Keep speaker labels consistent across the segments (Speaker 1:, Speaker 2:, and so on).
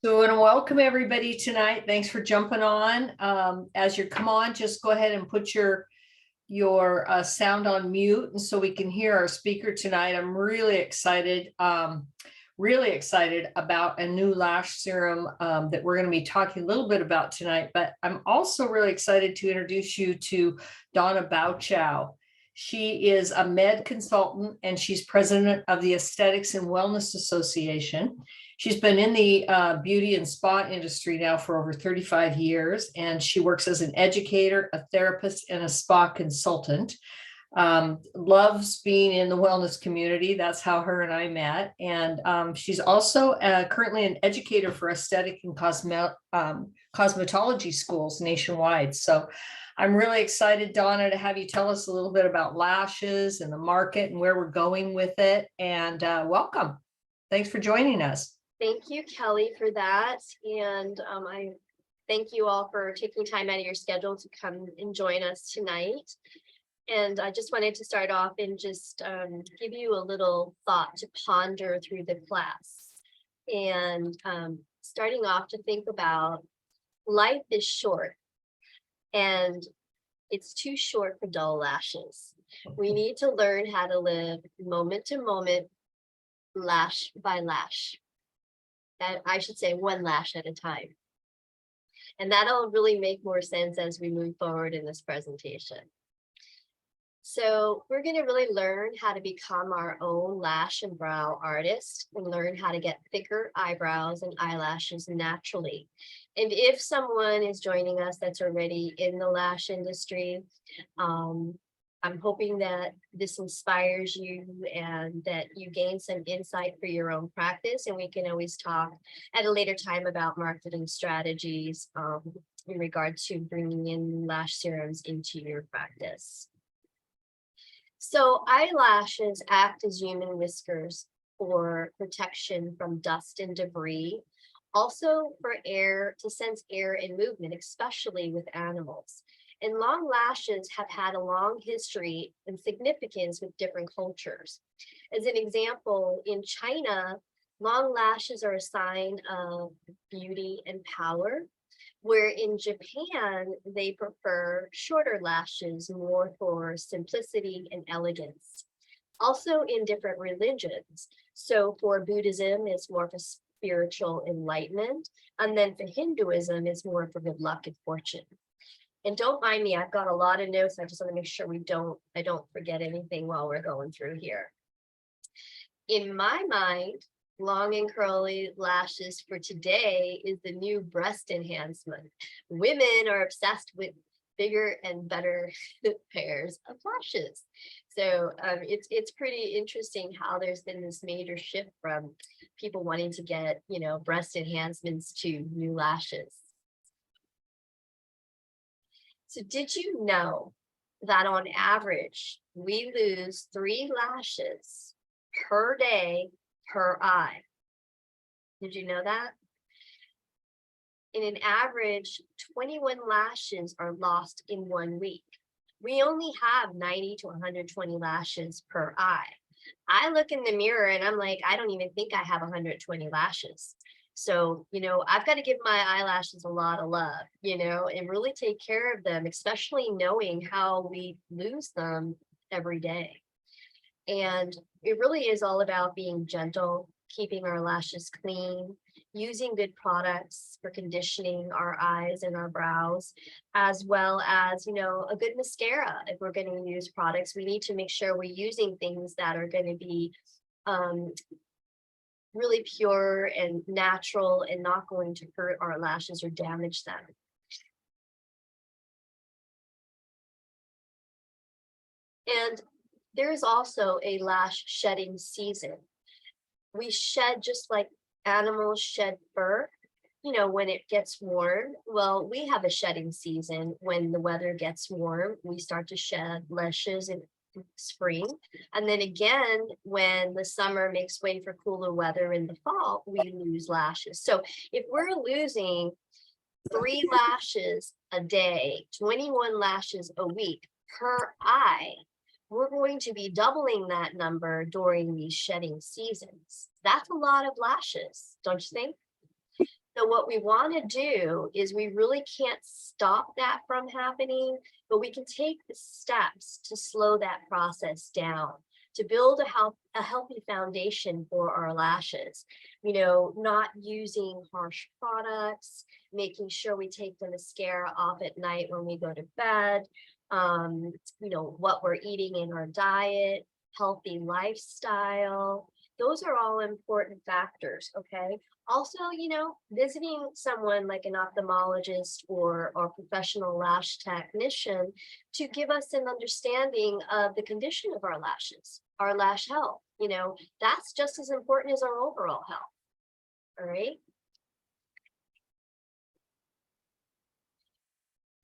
Speaker 1: So I want to welcome everybody tonight. Thanks for jumping on. As you come on, just go ahead and put your sound on mute, and so we can hear our speaker tonight. I'm really excited about a new lash serum that we're going to be talking a little bit about tonight. But I'm also really excited to introduce you to Donna Bowchow. She is a med consultant and she's president of the Aesthetics and Wellness Association. She's been in the beauty and spa industry now for over 35 years, and she works as an educator, a therapist, and a spa consultant. Loves being in the wellness community. That's how her and I met. And she's also currently an educator for aesthetic and cosmetology schools nationwide. So I'm really excited, Donna, to have you tell us a little bit about lashes and the market and where we're going with it. And welcome. Thanks for joining us.
Speaker 2: Thank you, Kelly, for that. And I thank you all for taking time out of your schedule to come and join us tonight. And I just wanted to start off and just give you a little thought to ponder through the class. And starting off to think about life is short and it's too short for dull lashes. We need to learn how to live moment to moment, lash by lash. I should say one lash at a time. And that'll really make more sense as we move forward in this presentation. So we're going to really learn how to become our own lash and brow artist and learn how to get thicker eyebrows and eyelashes naturally. And if someone is joining us that's already in the lash industry, I'm hoping that this inspires you and that you gain some insight for your own practice. And we can always talk at a later time about marketing strategies in regard to bringing in lash serums into your practice. So eyelashes act as human whiskers for protection from dust and debris, also for air, to sense air and movement, especially with animals. And long lashes have had a long history and significance with different cultures. As an example, in China, long lashes are a sign of beauty and power, where in Japan, they prefer shorter lashes more for simplicity and elegance. Also in different religions. So for Buddhism, it's more for spiritual enlightenment. And then for Hinduism, it's more for good luck and fortune. And don't mind me, I've got a lot of notes. I just want to make sure I don't forget anything while we're going through here. In my mind, long and curly lashes for today is the new breast enhancement. Women are obsessed with bigger and better pairs of lashes. So it's pretty interesting how there's been this major shift from people wanting to get, breast enhancements to new lashes. So did you know that on average, we lose 3 lashes per day per eye? Did you know that? In an average, 21 lashes are lost in 1 week. We only have 90 to 120 lashes per eye. I look in the mirror and I'm like, I don't even think I have 120 lashes. So, I've got to give my eyelashes a lot of love, and really take care of them, especially knowing how we lose them every day. And it really is all about being gentle, keeping our lashes clean, using good products for conditioning our eyes and our brows, as well as, a good mascara. If we're going to use products, we need to make sure we're using things that are going to be really pure and natural and not going to hurt our lashes or damage them. And there's also a lash shedding season. We shed just like animals shed fur, when it gets warm. Well, we have a shedding season when the weather gets warm. We start to shed lashes in spring. And then again, when the summer makes way for cooler weather in the fall, we lose lashes. So if we're losing 3 lashes a day, 21 lashes a week per eye, we're going to be doubling that number during these shedding seasons. That's a lot of lashes, don't you think? So what we want to do is we really can't stop that from happening, but we can take the steps to slow that process down, to build a healthy foundation for our lashes. You know, not using harsh products, making sure we take the mascara off at night when we go to bed, you know, what we're eating in our diet, healthy lifestyle. Those are all important factors, okay? Also, you know, visiting someone like an ophthalmologist or professional lash technician to give us an understanding of the condition of our lashes, our lash health. You know, that's just as important as our overall health. All right.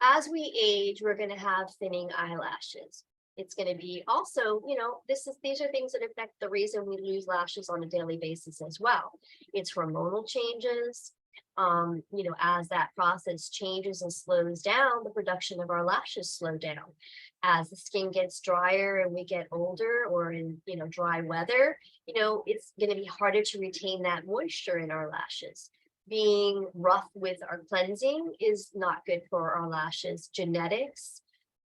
Speaker 2: As we age, we're going to have thinning eyelashes. It's going to be also, you know, these are things that affect the reason we lose lashes on a daily basis as well. It's hormonal changes. You know, as that process changes and slows down, the production of our lashes slow down. As the skin gets drier and we get older, or in, you know, dry weather, you know, it's going to be harder to retain that moisture in our lashes. Being rough with our cleansing is not good for our lashes. Genetics,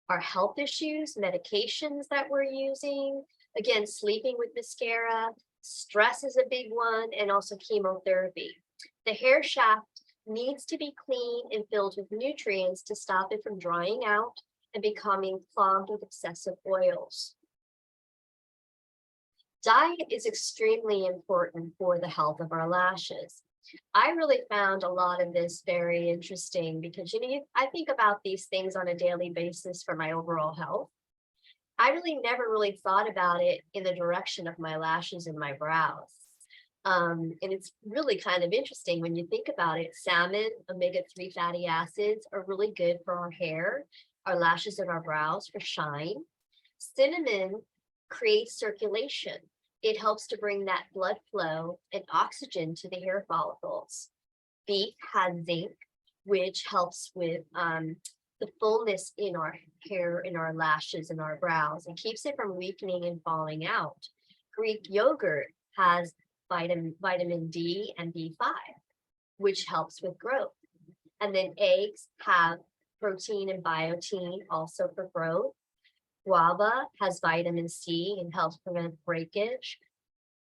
Speaker 2: our health issues, medications that we're using, again, sleeping with mascara, stress is a big one, and also chemotherapy. The hair shaft needs to be clean and filled with nutrients to stop it from drying out and becoming clogged with excessive oils. Diet is extremely important for the health of our lashes. I really found a lot of this very interesting because, you know, I think about these things on a daily basis for my overall health. I really never really thought about it in the direction of my lashes and my brows. And it's really kind of interesting when you think about it. Salmon, omega-3 fatty acids are really good for our hair, our lashes, and our brows for shine. Cinnamon creates circulation. It helps to bring that blood flow and oxygen to the hair follicles. Beef has zinc, which helps with the fullness in our hair, in our lashes, and our brows, and keeps it from weakening and falling out. Greek yogurt has vitamin D and B5, which helps with growth. And then eggs have protein and biotin, also for growth. Guava has vitamin C and helps prevent breakage.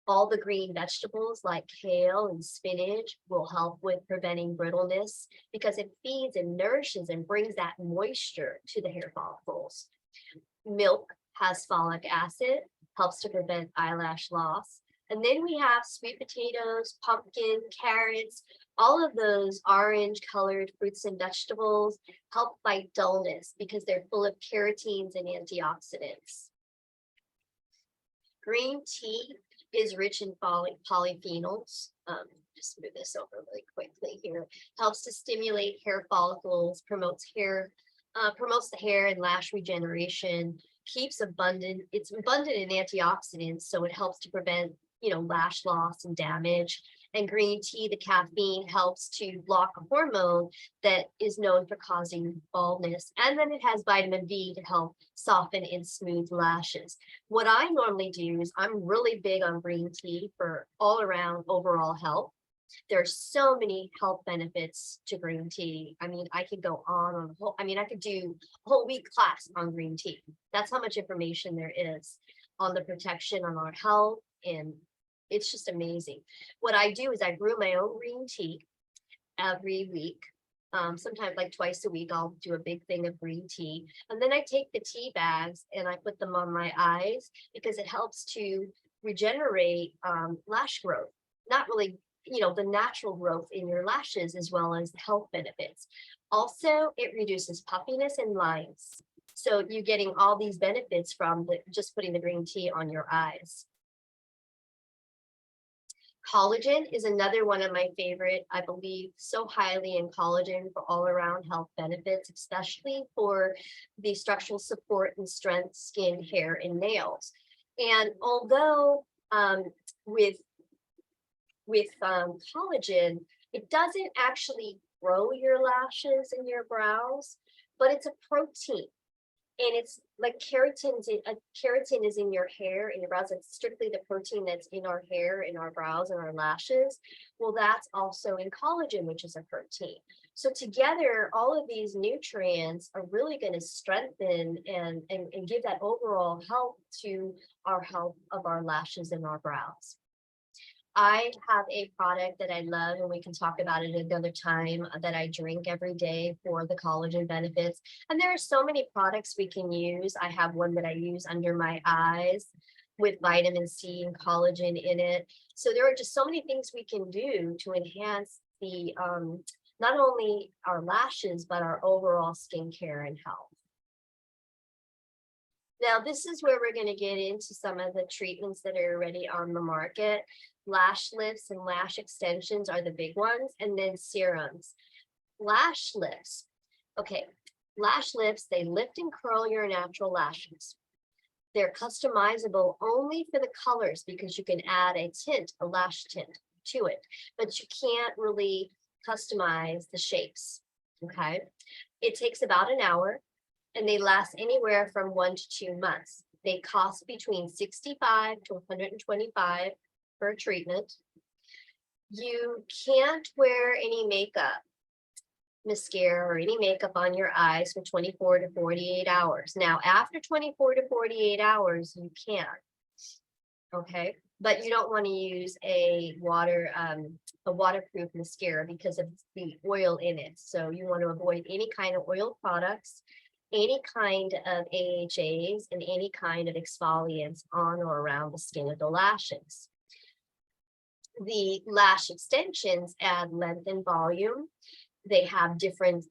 Speaker 2: All the green vegetables like kale and spinach will help with preventing brittleness because it feeds and nourishes and brings that moisture to the hair follicles. Milk has folic acid, helps to prevent eyelash loss. And then we have sweet potatoes, pumpkin, carrots, all of those orange colored fruits and vegetables help fight dullness because they're full of carotenes and antioxidants. Green tea is rich in polyphenols. Just move this over really quickly here. Helps to stimulate hair follicles, promotes the hair and lash regeneration, keeps abundant. It's abundant in antioxidants, so it helps to prevent, you know, lash loss and damage. And green tea, the caffeine, helps to block a hormone that is known for causing baldness. And then it has vitamin D to help soften and smooth lashes. What I normally do is I'm really big on green tea for all around overall health. There's so many health benefits to green tea. I mean, I could go on a whole, I mean, I could do a whole week class on green tea. That's how much information there is on the protection on our health, and it's just amazing. What I do is I brew my own green tea every week. Sometimes like twice a week, I'll do a big thing of green tea. And then I take the tea bags and I put them on my eyes because it helps to regenerate lash growth. Not really, you know, the natural growth in your lashes as well as the health benefits. Also, it reduces puffiness and lines. So you're getting all these benefits from just putting the green tea on your eyes. Collagen is another one of my favorite. I believe so highly in collagen for all around health benefits, especially for the structural support and strength, skin, hair, and nails. And although with collagen, it doesn't actually grow your lashes and your brows, but it's a protein. And it's like keratin is in your hair, in your brows. It's strictly the protein that's in our hair, in our brows, and our lashes. Well, that's also in collagen, which is a protein. So together, all of these nutrients are really going to strengthen and give that overall help to our health of our lashes and our brows. I have a product that I love, and we can talk about it another time, that I drink every day for the collagen benefits. And there are so many products we can use. I have one that I use under my eyes with vitamin C and collagen in it. So there are just so many things we can do to enhance the not only our lashes, but our overall skincare and health. Now, this is where we're going to get into some of the treatments that are already on the market. Lash lifts and lash extensions are the big ones, and then serums. Lash lifts. Okay, lash lifts, they lift and curl your natural lashes. They're customizable only for the colors because you can add a tint, a lash tint to it, but you can't really customize the shapes. Okay, it takes about an hour, and they last anywhere from 1 to 2 months. They cost between $65 to $125 for a treatment. You can't wear any makeup, mascara, or any makeup on your eyes for 24 to 48 hours. Now, after 24 to 48 hours, you can. Okay, but you don't want to use a waterproof mascara because of the oil in it. So you want to avoid any kind of oil products, any kind of AHAs, and any kind of exfoliants on or around the skin of the lashes. The lash extensions add length and volume. They have different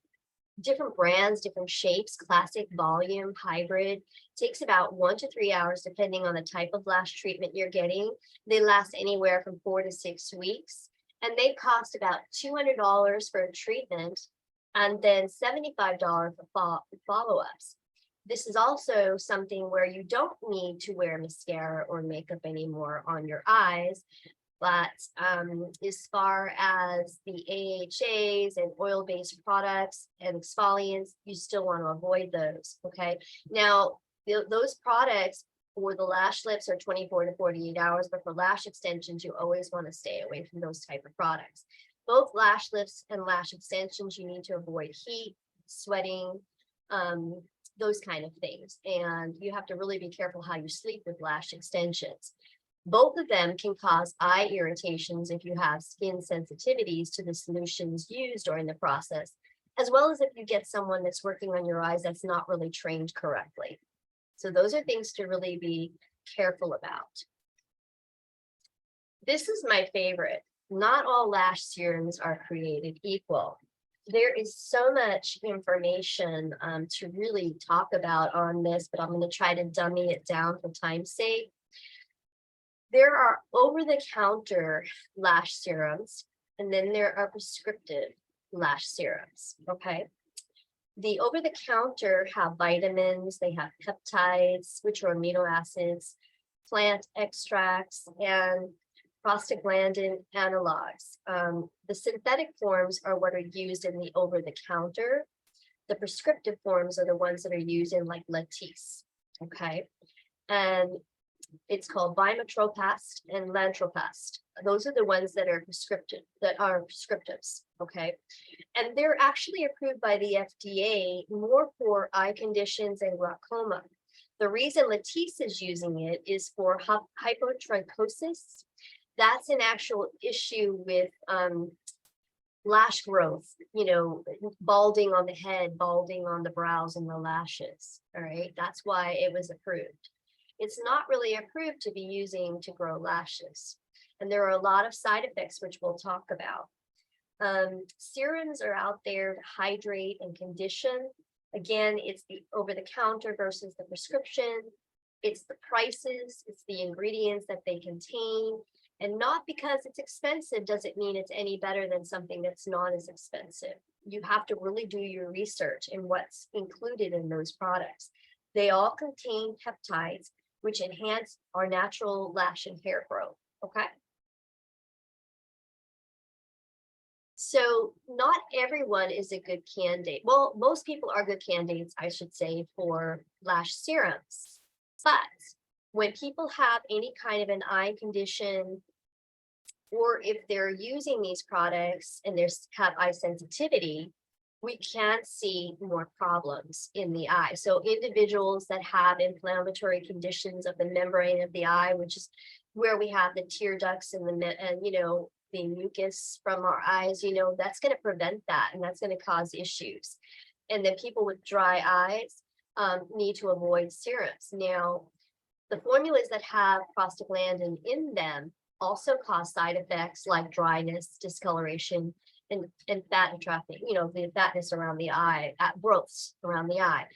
Speaker 2: brands, different shapes, classic, volume, hybrid. Takes about 1 to 3 hours depending on the type of lash treatment you're getting. They last anywhere from 4 to 6 weeks, and they cost about $200 for a treatment, and then $75 for follow-ups. This is also something where you don't need to wear mascara or makeup anymore on your eyes. But as far as the AHAs and oil-based products and exfoliants, you still want to avoid those. Okay. Now, those products for the lash lifts are 24 to 48 hours, but for lash extensions, you always want to stay away from those type of products. Both lash lifts and lash extensions, you need to avoid heat, sweating, those kind of things. And you have to really be careful how you sleep with lash extensions. Both of them can cause eye irritations if you have skin sensitivities to the solutions used during the process, as well as if you get someone that's working on your eyes that's not really trained correctly. So those are things to really be careful about. This is my favorite. Not all lash serums are created equal. There is so much information to really talk about on this, but I'm going to try to dummy it down for time's sake. There are over-the-counter lash serums, and then there are prescriptive lash serums, okay? The over-the-counter have vitamins, they have peptides, which are amino acids, plant extracts, and prostaglandin analogs. The synthetic forms are what are used in the over-the-counter. The prescriptive forms are the ones that are used in like Latisse, okay? And it's called Bimetropast and Lantropast. Those are the ones that are prescriptives, okay? And they're actually approved by the FDA more for eye conditions and glaucoma. The reason Latisse is using it is for hypotrichosis. That's an actual issue with lash growth, balding on the head, balding on the brows and the lashes, all right? That's why it was approved. It's not really approved to be using to grow lashes. And there are a lot of side effects, which we'll talk about. Serums are out there to hydrate and condition. Again, it's the over-the-counter versus the prescription. It's the prices, it's the ingredients that they contain. And not because it's expensive doesn't mean it's any better than something that's not as expensive. You have to really do your research in what's included in those products. They all contain peptides, which enhance our natural lash and hair growth, okay? So not everyone is a good candidate. Well, most people are good candidates, I should say, for lash serums. But when people have any kind of an eye condition, or if they're using these products and they have eye sensitivity, we can see more problems in the eye. So individuals that have inflammatory conditions of the membrane of the eye, which is where we have the tear ducts and the mucus from our eyes, that's going to prevent that, and that's going to cause issues. And then people with dry eyes need to avoid serums. Now, the formulas that have prostaglandin in them also cause side effects like dryness, discoloration, and fat entrapping, the fatness around the eye, growths around the eye.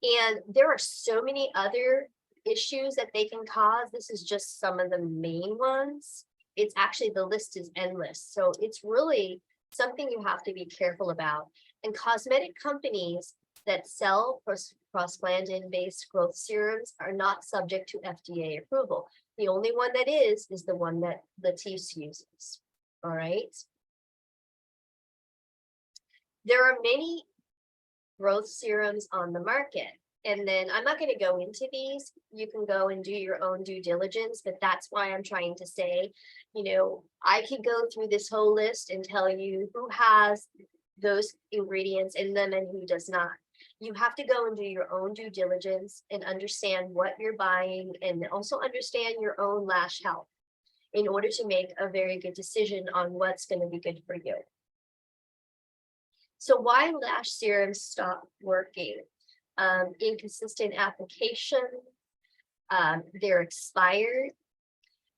Speaker 2: And there are so many other issues that they can cause. This is just some of the main ones. It's actually, the list is endless. So it's really something you have to be careful about. And cosmetic companies that sell prostaglandin-based growth serums are not subject to FDA approval. The only one that is the one that Latisse uses. All right. There are many growth serums on the market. And then I'm not going to go into these. You can go and do your own due diligence, but that's why I'm trying to say, I could go through this whole list and tell you who has those ingredients in them and who does not. You have to go and do your own due diligence and understand what you're buying, and also understand your own lash health in order to make a very good decision on what's going to be good for you. So why lash serums stop working? Inconsistent application, they're expired.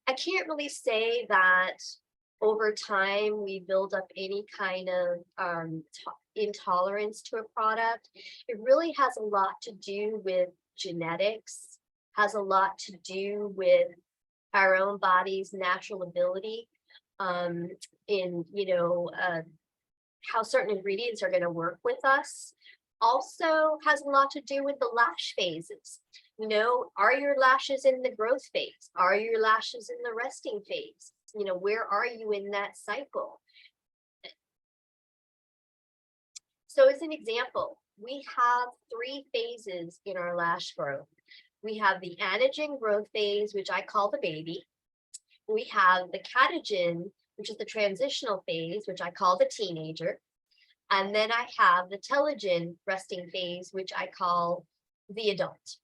Speaker 2: I can't really say that over time we build up any kind of intolerance to a product. It really has a lot to do with genetics, has a lot to do with our own body's natural ability in how certain ingredients are going to work with us. Also has a lot to do with the lash phases. Are your lashes in the growth phase? Are your lashes in the resting phase? Where are you in that cycle? So as an example, we have 3 phases in our lash growth. We have the anagen growth phase, which I call the baby. We have the catagen, which is the transitional phase, which I call the teenager. And then I have the telogen resting phase, which I call the adult.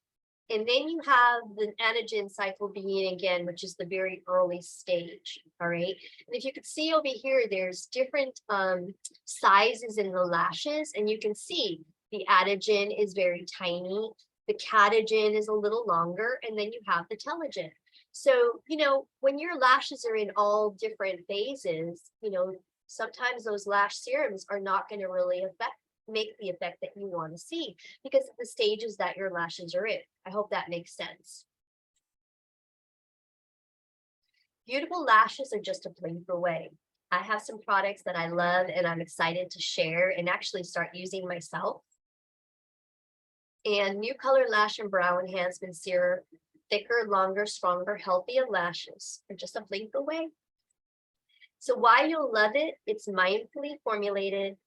Speaker 2: And then you have the anagen cycle beginning again, which is the very early stage. All right. And if you could see over here, there's different sizes in the lashes, and you can see the anagen is very tiny. The catagen is a little longer, and then you have the telogen. So, when your lashes are in all different phases, sometimes those lash serums are not going to really make the effect that you want to see, because of the stages that your lashes are in. I hope that makes sense. Beautiful lashes are just a blink away. I have some products that I love and I'm excited to share and actually start using myself. And New Color Lash and Brow Enhancement Serum, thicker, longer, stronger, healthier lashes are just a blink away. So why you'll love it, it's mindfully formulated.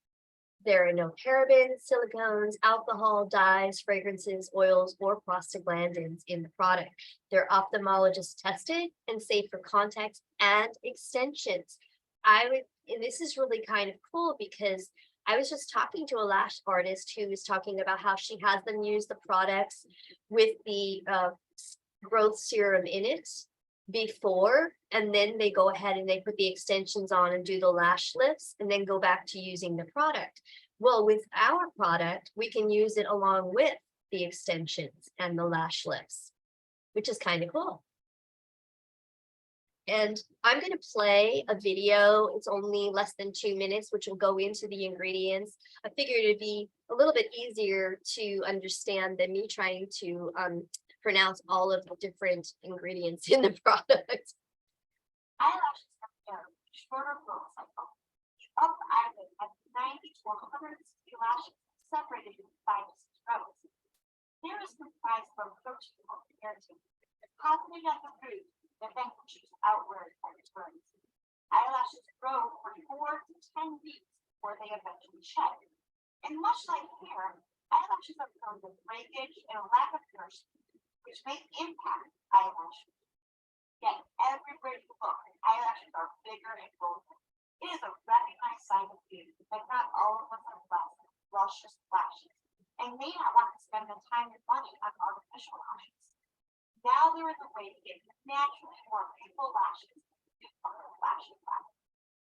Speaker 2: There are no parabens, silicones, alcohol, dyes, fragrances, oils, or prostaglandins in the product. They're ophthalmologist tested and safe for contacts and extensions. And this is really kind of cool, because I was just talking to a lash artist who was talking about how she has them use the products with the growth serum in it before, and then they go ahead and they put the extensions on and do the lash lifts and then go back to using the product. Well, with our product, we can use it along with the extensions and the lash lifts, which is kind of cool. And I'm going to play a video. It's only less than 2 minutes, which will go into the ingredients. I figured it'd be a little bit easier to understand than me trying to pronounce all of the different ingredients in the product.
Speaker 3: Eyelashes have a shorter growth cycle. The upper eyelid has 90 to 160 lashes separated into 5 to 6 rows. Hair is comprised from protein called keratin, depositing at the root that then pushes outward and returns. Eyelashes grow for 4 to 10 weeks before they eventually shed. And much like hair, eyelashes are prone to breakage and a lack of nourishment, which may impact eyelashes. Yet everywhere you look, eyelashes are bigger and bolder. It is a recognized sign of beauty, but not all of us are blessed with luscious lashes and may not want to spend the time and money on artificial lashes. Now there is a way to get naturally more beautiful lashes with Lash and Brow.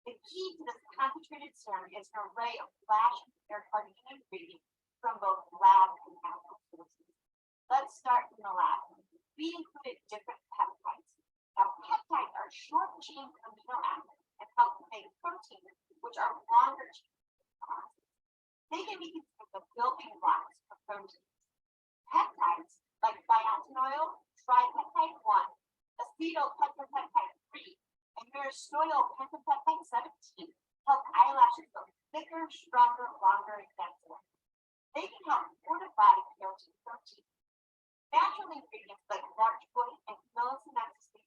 Speaker 3: The key to this concentrated serum is an array of lash and hair cutting ingredients from both lab and natural sources. Let's start from the lab. We included different peptides. Now, peptides are short-chain amino acids and help to make proteins, which are longer chain acids. They can be considered the building blocks of proteins. Peptides like biotin oil, tripeptide 1, acetylpentapeptide 3, and myristoyl pentapeptide 17 help eyelashes look thicker, stronger, longer, and denser. They can help fortify keratin protein. Natural ingredients like larchwood and millicent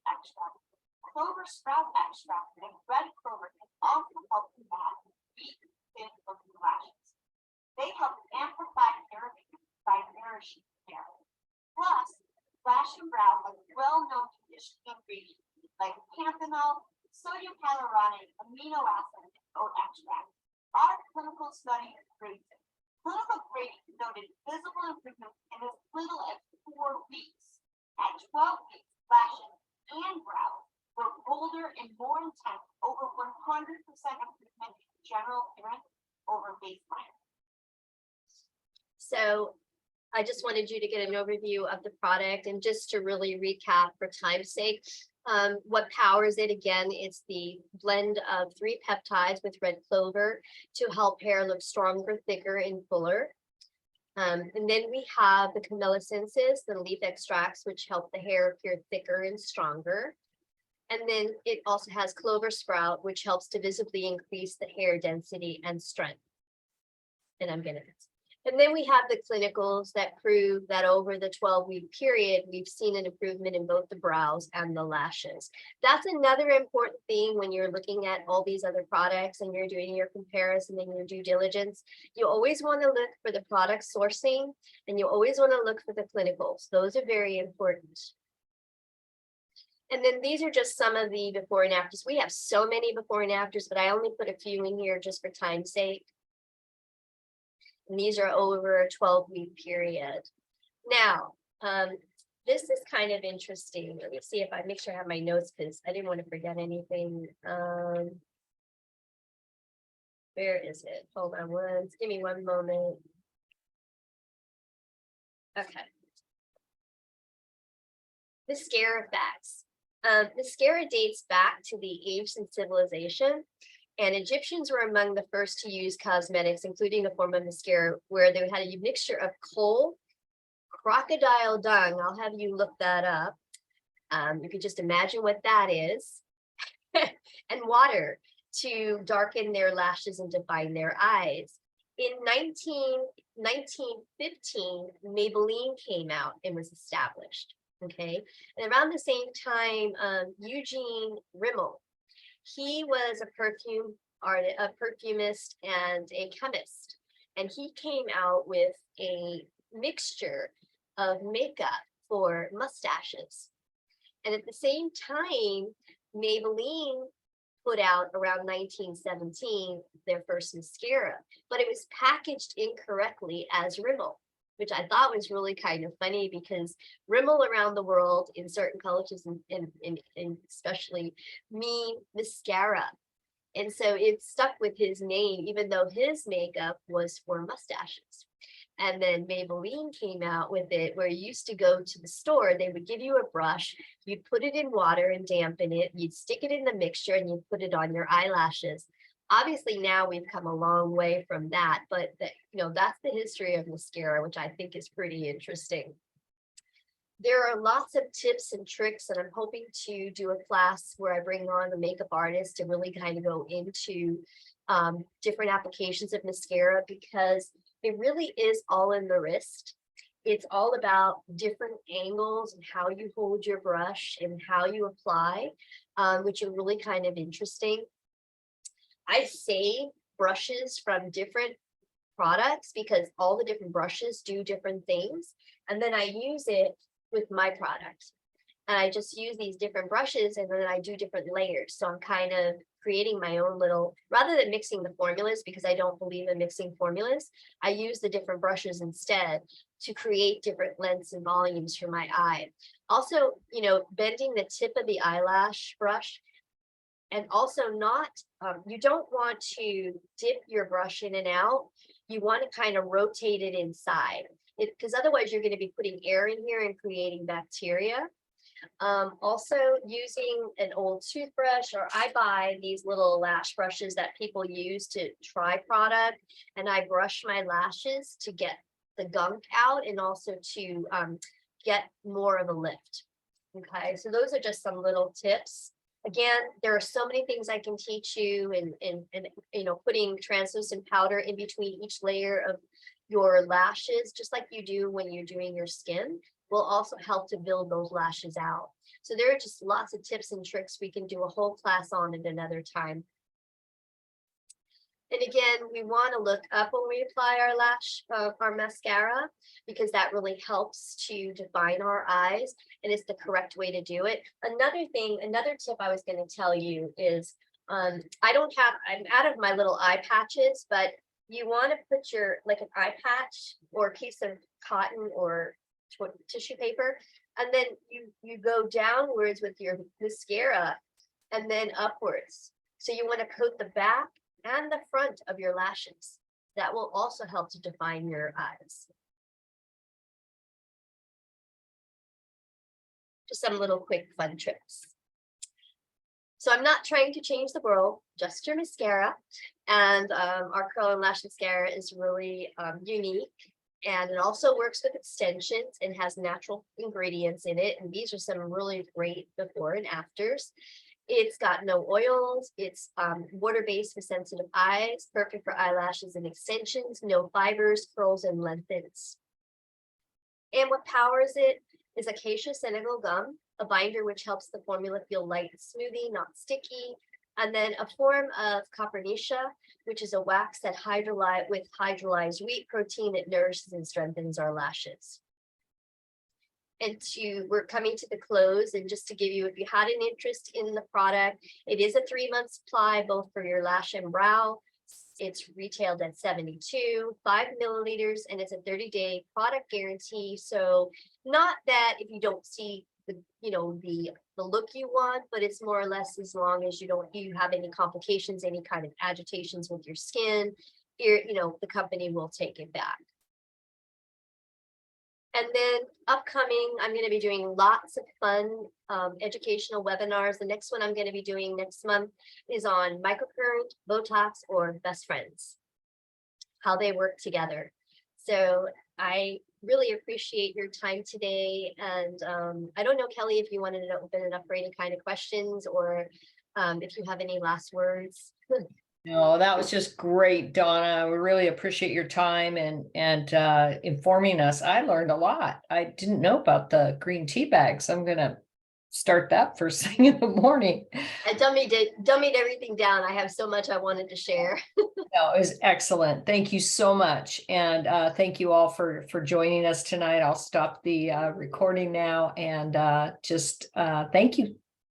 Speaker 3: extract, clover sprout extract, and red clover can also help combat weak, thin-looking lashes. They help amplify keratin by nourishing hair. Plus, Lash and Brow have well-known conditioning ingredients like panthenol, sodium hyaluronate, amino acid, and oat extract. Our clinical study proves it. Clinical grading noted visible improvements in as little as 4 weeks. At 12 weeks, lashes and brows were bolder and more intense, over 100% improvement in general appearance over baseline.
Speaker 2: So I just wanted you to get an overview of the product, and just to really recap for time's sake, what powers it. Again, it's the blend of 3 peptides with red clover to help hair look stronger, thicker, and fuller. And then we have the camellicenses, the leaf extracts, which help the hair appear thicker and stronger. And then it also has clover sprout, which helps to visibly increase the hair density and strength. And then we have the clinicals that prove that over the 12-week period, we've seen an improvement in both the brows and the lashes. That's another important thing when you're looking at all these other products and you're doing your comparison and your due diligence. You always want to look for the product sourcing, and you always want to look for the clinicals. Those are very important. And then these are just some of the before and afters. We have so many before and afters, but I only put a few in here just for time's sake. And these are over a 12-week period. Now, this is kind of interesting. Let me see if I make sure I have my notes, because I didn't want to forget anything. Where is it? Hold on give me one moment. Okay. Mascara facts. Mascara dates back to the ancient civilization, and Egyptians were among the first to use cosmetics, including a form of mascara where they had a mixture of coal, crocodile dung. I'll have you look that up. You can just imagine what that is, and water to darken their lashes and define their eyes. In 1915, Maybelline came out and was established. Okay, and around the same time, Eugene Rimmel, he was a perfumist and a chemist, and he came out with a mixture of makeup for mustaches. And at the same time, Maybelline put out around 1917 their first mascara, but it was packaged incorrectly as Rimmel, which I thought was really kind of funny, because Rimmel around the world in certain cultures and especially mean mascara. And so it stuck with his name, even though his makeup was for mustaches. And then Maybelline came out with it, where you used to go to the store, they would give you a brush, you'd put it in water and dampen it, you'd stick it in the mixture and you'd put it on your eyelashes. Obviously now we've come a long way from that, but that's the history of mascara, which I think is pretty interesting. There are lots of tips and tricks, and I'm hoping to do a class where I bring on the makeup artist to really kind of go into different applications of mascara, because it really is all in the wrist. It's all about different angles and how you hold your brush and how you apply, which are really kind of interesting. I save brushes from different products because all the different brushes do different things. And then I use it with my product. And I just use these different brushes and then I do different layers. So I'm kind of creating my own little, rather than mixing the formulas, because I don't believe in mixing formulas, I use the different brushes instead to create different lengths and volumes for my eye. Also, you know, bending the tip of the eyelash brush, and also not, you don't want to dip your brush in and out. You want to kind of rotate it inside, because otherwise you're going to be putting air in here and creating bacteria. Also using an old toothbrush, or I buy these little lash brushes that people use to try product, and I brush my lashes to get the gunk out and also to get more of a lift. Okay, so those are just some little tips. Again, there are so many things I can teach you, and you know, putting translucent powder in between each layer of your lashes, just like you do when you're doing your skin, will also help to build those lashes out. So there are just lots of tips and tricks we can do a whole class on at another time. And again, we want to look up when we apply our lash, our mascara, because that really helps to define our eyes, and it's the correct way to do it. Another thing, another tip I was going to tell you is, I'm out of my little eye patches, but you want to put your, like, an eye patch or a piece of cotton or tissue paper, and then you go downwards with your mascara and then upwards. So you want to coat the back and the front of your lashes. That will also help to define your eyes. Just some little quick fun tricks. So I'm not trying to change the world, just your mascara. And our curl and lash mascara is really unique. And it also works with extensions and has natural ingredients in it. And these are some really great before and afters. It's got no oils. It's water-based for sensitive eyes, perfect for eyelashes and extensions, no fibers, curls, and lengthens. And what powers it is acacia senegal gum, a binder which helps the formula feel light and smoothie, not sticky. And then a form of copernicia, which is a wax that with hydrolyzed wheat protein that nourishes and strengthens our lashes. And we're coming to the close, and just to give you, if you had an interest in the product, it is a 3-month supply, both for your lash and brow. It's retailed at $72, 5 milliliters, and it's a 30-day product guarantee. So not that if you don't see the, you know, the look you want, but it's more or less as long as you have any complications, any kind of agitations with your skin, you know, the company will take it back. And then upcoming, I'm going to be doing lots of fun educational webinars. The next one I'm going to be doing next month is on microcurrent, Botox, or best friends, how they work together. So I really appreciate your time today. And I don't know, Kelly, if you wanted to open it up for any kind of questions, or if you have any last words.
Speaker 1: No, that was just great, Donna. We really appreciate your time and informing us. I learned a lot. I didn't know about the green tea bags. I'm gonna start that first thing in the morning.
Speaker 2: I dummied everything down. I have so much I wanted to share.
Speaker 1: No, it was excellent. Thank you so much, and thank you all for joining us tonight. I'll stop the recording now, and just thank you.